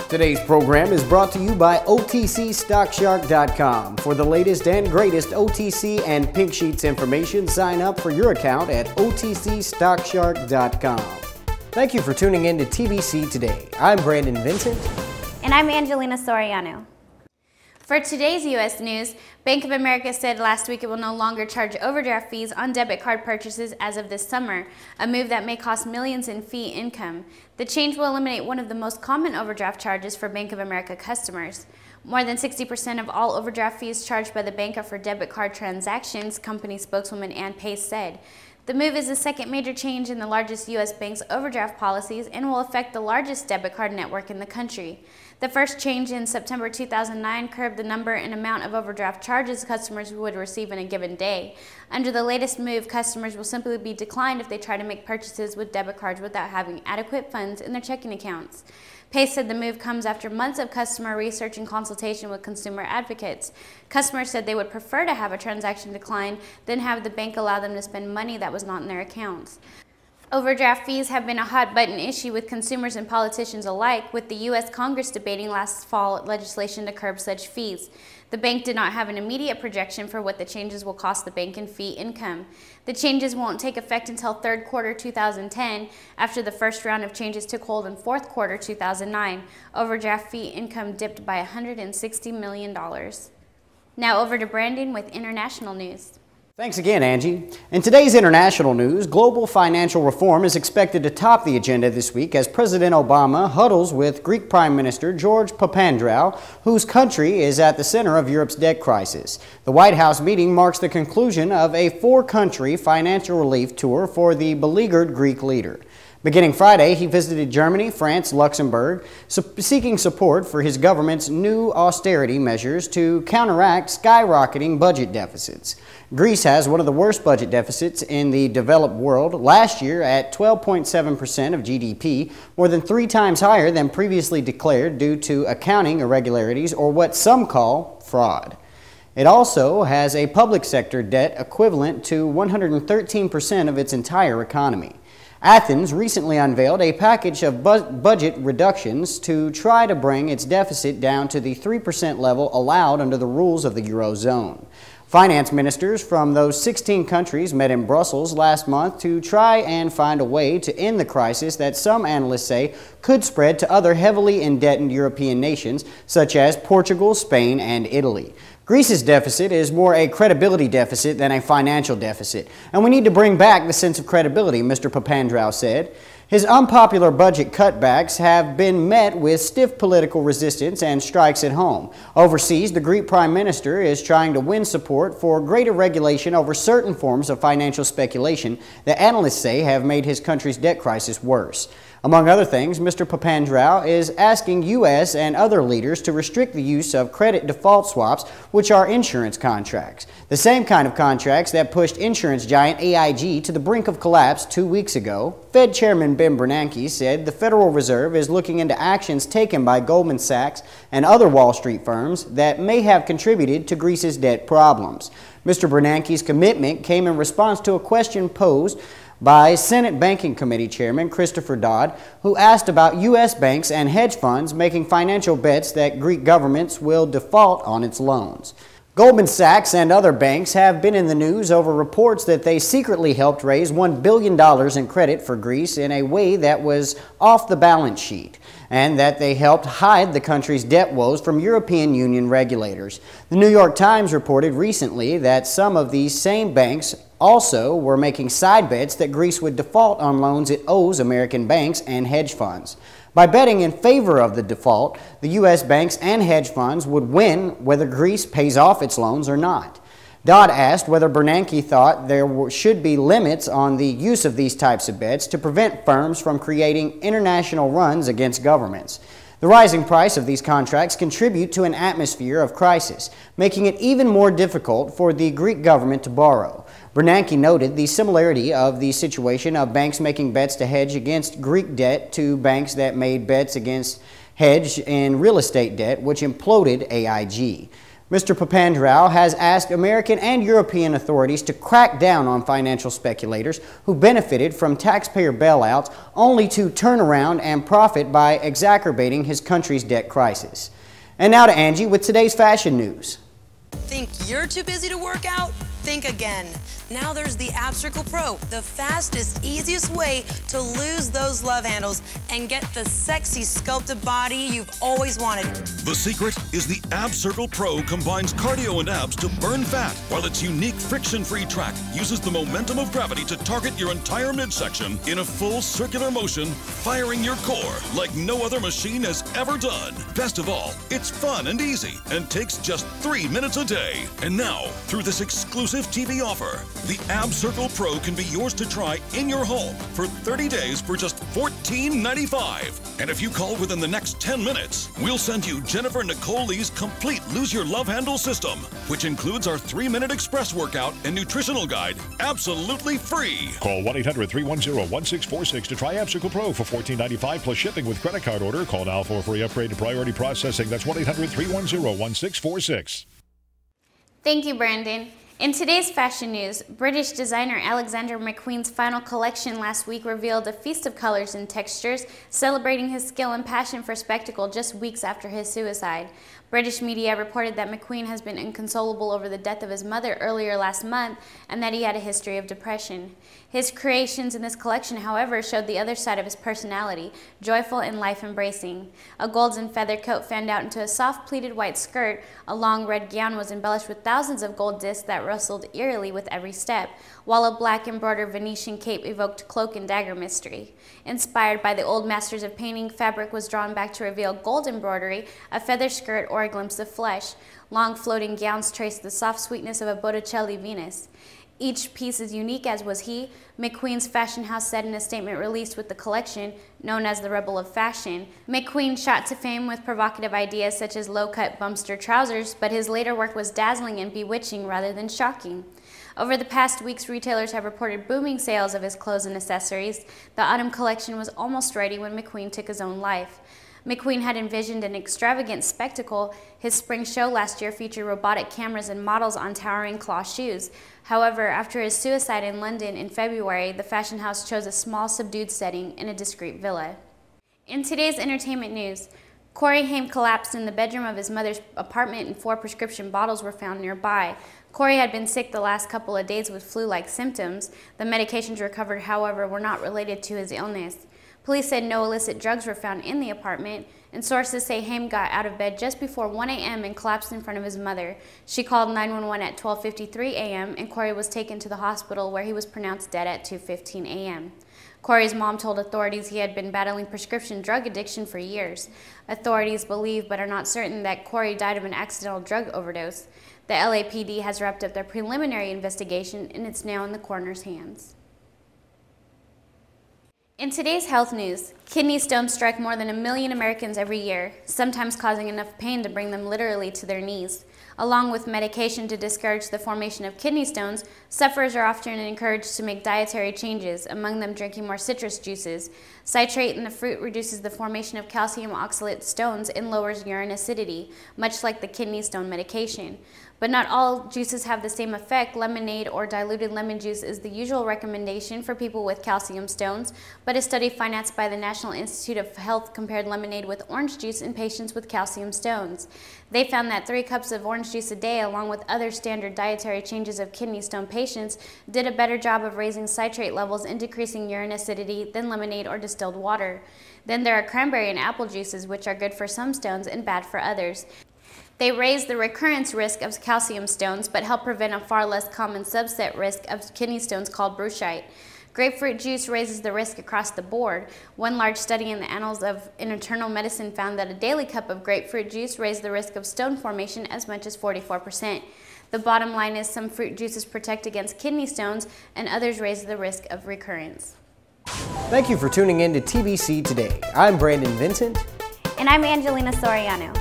Today's program is brought to you by OTCStockShark.com. For the latest and greatest OTC and Pink Sheets information, sign up for your account at OTCStockShark.com. Thank you for tuning in to TBC Today. I'm Brandon Vincent. And I'm Angelina Soriano. For today's U.S. news, Bank of America said last week it will no longer charge overdraft fees on debit card purchases as of this summer, a move that may cost millions in fee income. The change will eliminate one of the most common overdraft charges for Bank of America customers. More than 60% of all overdraft fees charged by the bank are for debit card transactions, company spokeswoman Ann Pace said. The move is the second major change in the largest U.S. bank's overdraft policies and will affect the largest debit card network in the country. The first change in September 2009 curbed the number and amount of overdraft charges customers would receive in a given day. Under the latest move, customers will simply be declined if they try to make purchases with debit cards without having adequate funds in their checking accounts. Pace said the move comes after months of customer research and consultation with consumer advocates. Customers said they would prefer to have a transaction decline than have the bank allow them to spend money that was not in their accounts. Overdraft fees have been a hot-button issue with consumers and politicians alike, with the U.S. Congress debating last fall legislation to curb such fees. The bank did not have an immediate projection for what the changes will cost the bank in fee income. The changes won't take effect until third quarter 2010, after the first round of changes took hold in fourth quarter 2009. Overdraft fee income dipped by $160 million. Now over to Brandon with international news. Thanks again, Angie. In today's international news, global financial reform is expected to top the agenda this week as President Obama huddles with Greek Prime Minister George Papandreou, whose country is at the center of Europe's debt crisis. The White House meeting marks the conclusion of a four-country financial relief tour for the beleaguered Greek leader. Beginning Friday, he visited Germany, France, Luxembourg, seeking support for his government's new austerity measures to counteract skyrocketing budget deficits. Greece has one of the worst budget deficits in the developed world, last year at 12.7% of GDP, more than 3 times higher than previously declared due to accounting irregularities or what some call fraud. It also has a public sector debt equivalent to 113% of its entire economy. Athens recently unveiled a package of budget reductions to try to bring its deficit down to the 3% level allowed under the rules of the Eurozone. Finance ministers from those 16 countries met in Brussels last month to try and find a way to end the crisis that some analysts say could spread to other heavily indebted European nations such as Portugal, Spain, and Italy. Greece's deficit is more a credibility deficit than a financial deficit, and we need to bring back the sense of credibility, Mr. Papandreou said. His unpopular budget cutbacks have been met with stiff political resistance and strikes at home. Overseas, the Greek Prime Minister is trying to win support for greater regulation over certain forms of financial speculation that analysts say have made his country's debt crisis worse. Among other things, Mr. Papandreou is asking U.S. and other leaders to restrict the use of credit default swaps, which are insurance contracts. The same kind of contracts that pushed insurance giant AIG to the brink of collapse 2 weeks ago. Fed Chairman Ben Bernanke said the Federal Reserve is looking into actions taken by Goldman Sachs and other Wall Street firms that may have contributed to Greece's debt problems. Mr. Bernanke's commitment came in response to a question posed by Senate Banking Committee Chairman Christopher Dodd, who asked about U.S. banks and hedge funds making financial bets that Greek governments will default on its loans. Goldman Sachs and other banks have been in the news over reports that they secretly helped raise $1 billion in credit for Greece in a way that was off the balance sheet, and that they helped hide the country's debt woes from European Union regulators. The New York Times reported recently that some of these same banks also were making side bets that Greece would default on loans it owes American banks and hedge funds. By betting in favor of the default, the U.S. banks and hedge funds would win whether Greece pays off its loans or not. Dodd asked whether Bernanke thought there should be limits on the use of these types of bets to prevent firms from creating international runs against governments. The rising price of these contracts contribute to an atmosphere of crisis, making it even more difficult for the Greek government to borrow. Bernanke noted the similarity of the situation of banks making bets to hedge against Greek debt to banks that made bets against hedge in real estate debt, which imploded AIG. Mr. Papandreou has asked American and European authorities to crack down on financial speculators who benefited from taxpayer bailouts only to turn around and profit by exacerbating his country's debt crisis. And now to Angie with today's fashion news. Think you're too busy to work out? Think again. Now there's the Ab Circle Pro, the fastest, easiest way to lose those love handles and get the sexy sculpted body you've always wanted. The secret is the Ab Circle Pro combines cardio and abs to burn fat, while its unique friction-free track uses the momentum of gravity to target your entire midsection in a full circular motion, firing your core like no other machine has ever done. Best of all, it's fun and easy and takes just 3 minutes a day. And now, through this exclusive TV offer, the Ab Circle Pro can be yours to try in your home for 30 days for just $14.95. And if you call within the next 10 minutes, we'll send you Jennifer Nicole Lee's complete Lose Your Love Handle system, which includes our 3-minute express workout and nutritional guide, absolutely free. Call 1-800-310-1646 to try Ab Circle Pro for $14.95 plus shipping with credit card order. Call now for a free upgrade to priority processing. That's 1-800-310-1646. Thank you, Brandon. In today's fashion news, British designer Alexander McQueen's final collection last week revealed a feast of colors and textures, celebrating his skill and passion for spectacle just weeks after his suicide. British media reported that McQueen has been inconsolable over the death of his mother earlier last month and that he had a history of depression. His creations in this collection, however, showed the other side of his personality, joyful and life-embracing. A golden feather coat fanned out into a soft pleated white skirt, a long red gown was embellished with thousands of gold discs that rustled eerily with every step, while a black embroidered Venetian cape evoked cloak and dagger mystery. Inspired by the old masters of painting, fabric was drawn back to reveal gold embroidery, a feather skirt, or a glimpse of flesh. Long floating gowns traced the soft sweetness of a Botticelli Venus. Each piece is unique, as was he. McQueen's fashion house said in a statement released with the collection, known as the Rebel of Fashion. McQueen shot to fame with provocative ideas such as low-cut bumpster trousers, but his later work was dazzling and bewitching rather than shocking. Over the past weeks, retailers have reported booming sales of his clothes and accessories. The autumn collection was almost ready when McQueen took his own life. McQueen had envisioned an extravagant spectacle. His spring show last year featured robotic cameras and models on towering claw shoes. However, after his suicide in London in February, the fashion house chose a small, subdued setting in a discreet villa. In today's entertainment news, Corey Haim collapsed in the bedroom of his mother's apartment and 4 prescription bottles were found nearby. Corey had been sick the last couple of days with flu-like symptoms. The medications recovered, however, were not related to his illness. Police said no illicit drugs were found in the apartment, and sources say Haim got out of bed just before 1 a.m. and collapsed in front of his mother. She called 911 at 12:53 a.m., and Corey was taken to the hospital where he was pronounced dead at 2:15 a.m. Corey's mom told authorities he had been battling prescription drug addiction for years. Authorities believe but are not certain that Corey died of an accidental drug overdose. The LAPD has wrapped up their preliminary investigation, and it's now in the coroner's hands. In today's health news, kidney stones strike more than 1 million Americans every year, sometimes causing enough pain to bring them literally to their knees. Along with medication to discourage the formation of kidney stones, sufferers are often encouraged to make dietary changes, among them drinking more citrus juices. Citrate in the fruit reduces the formation of calcium oxalate stones and lowers urine acidity, much like the kidney stone medication. But not all juices have the same effect. Lemonade or diluted lemon juice is the usual recommendation for people with calcium stones, but a study financed by the National Institute of Health compared lemonade with orange juice in patients with calcium stones. They found that 3 cups of orange juice a day, along with other standard dietary changes of kidney stone patients, did a better job of raising citrate levels and decreasing urine acidity than lemonade or distilled water. Then there are cranberry and apple juices, which are good for some stones and bad for others. They raise the recurrence risk of calcium stones, but help prevent a far less common subset risk of kidney stones called bruchite. Grapefruit juice raises the risk across the board. One large study in the Annals of Internal Medicine found that a daily cup of grapefruit juice raised the risk of stone formation as much as 44%. The bottom line is some fruit juices protect against kidney stones, and others raise the risk of recurrence. Thank you for tuning in to TBC Today. I'm Brandon Vincent. And I'm Angelina Soriano.